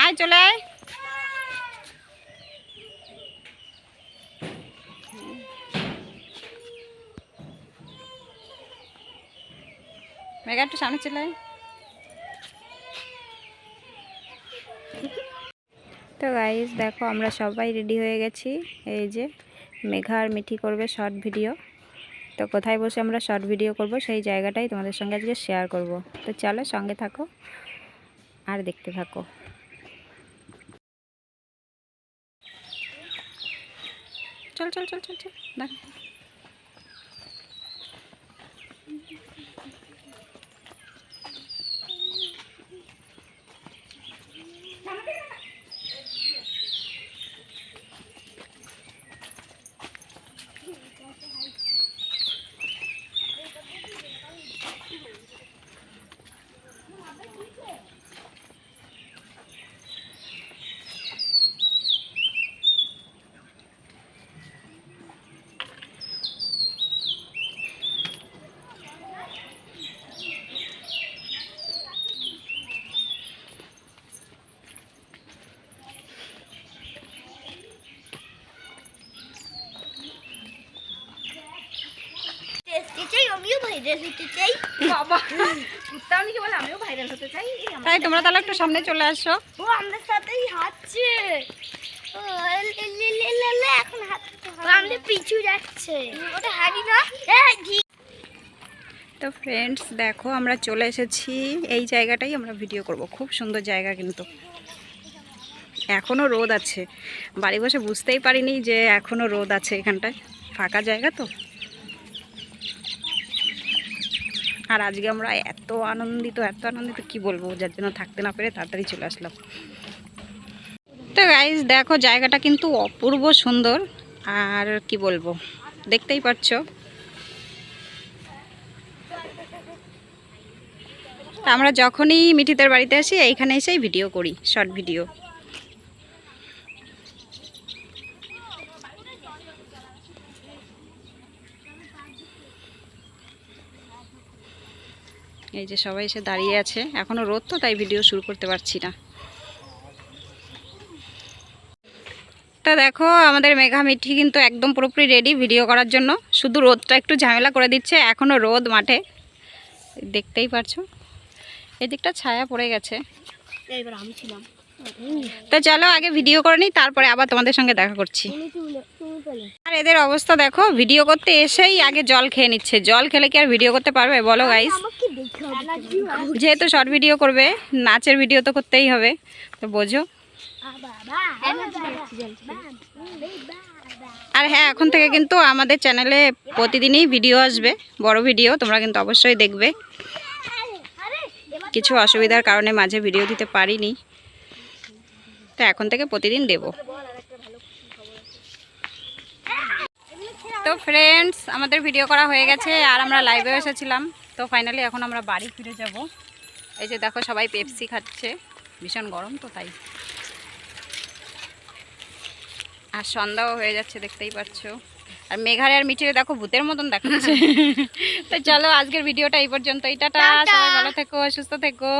আয় চলে আয়। মেঘা একটু সামনে চলে আয়। তো গাইস দেখো আমরা সবাই রেডি হয়ে গেছি। এই যে মেঘা আর মিঠি করবে শর্ট ভিডিও। তো কোথায় বসে আমরা শর্ট ভিডিও করব সেই জায়গাটাই তোমাদের সঙ্গে আজকে শেয়ার করব। তো চলো সঙ্গে থাকো আর দেখতে থাকো। চল চল চল চল চল দেখ। তাই তোমরা তাহলে একটু সামনে চলে আসো। ও আমাদের সাথেই হাঁটছে, এখন আমাদের পিছু যাচ্ছে, ওটা হাঁটি না। তো ফ্রেন্ডস দেখো আমরা চলে এসেছি এই জায়গাটাই আমরা ভিডিও করব। খুব সুন্দর জায়গা, কিন্তু এখনও রোদ আছে। বাড়ি বসে বুঝতেই পারিনি যে এখনও রোদ আছে এখানটায়, ফাঁকা জায়গা তো। আর আজকে আমরা এত আনন্দিত কি বলবো, যার জন্য থাকতে না পেরে তাড়াতাড়ি চলে আসলাম। তো গাইস দেখো জায়গাটা কিন্তু অপূর্ব সুন্দর, আর কি বলবো দেখতেই পাচ্ছ। তা আমরা যখনই মিঠিদের বাড়িতে আসি এইখানে এসেই ভিডিও করি, শর্ট ভিডিও। এই যে সবাই এসে দাঁড়িয়ে আছে, এখনো রোদ তো তাই ভিডিও শুরু করতে পারছি না। তা দেখো আমাদের মেঘা মিঠি কিন্তু একদম পুরোপুরি রেডি ভিডিও করার জন্য, শুধু রোদটা একটু ঝামেলা করে দিচ্ছে। এখনো রোদ মাঠে দেখতেই পারছো, এদিকটা ছায়া পড়ে গেছে। এইবার আমি ছিলাম। তো চলো আগে ভিডিও করে নিই, তারপরে আবার তোমাদের সঙ্গে দেখা করছি। আর এদের অবস্থা দেখো, ভিডিও করতে এসেই আগে জল খেয়ে নিচ্ছে। জল খেলে কি আর ভিডিও করতে পারবে বলো গাইস? যেহেতু শর্ট ভিডিও করবে, নাচের ভিডিও তো করতেই হবে, তো বোঝো। আর হ্যাঁ, এখন থেকে কিন্তু আমাদের চ্যানেলে প্রতিদিনই ভিডিও আসবে, বড় ভিডিও, তোমরা কিন্তু অবশ্যই দেখবে। কিছু অসুবিধার কারণে মাঝে ভিডিও দিতে পারিনি, তো এখন থেকে প্রতিদিন দেব। তো ফ্রেন্ডস আমাদের ভিডিও করা হয়ে গেছে আর আমরা লাইভে এসেছিলাম। তো ফাইনালি এখন আমরা বাড়ি ফিরে যাব। এই যে দেখো সবাই পেপসি খাচ্ছে, ভীষণ গরম তো তাই। আর সন্ধ্যাও হয়ে যাচ্ছে দেখতেই পাচ্ছ। আর মেঘারে আর মিঠিরে দেখো ভূতের মতন দেখাচ্ছে। তো চলো আজকের ভিডিওটা এই পর্যন্তই। টাটা, সবাই ভালো থেকো, সুস্থ থেকো।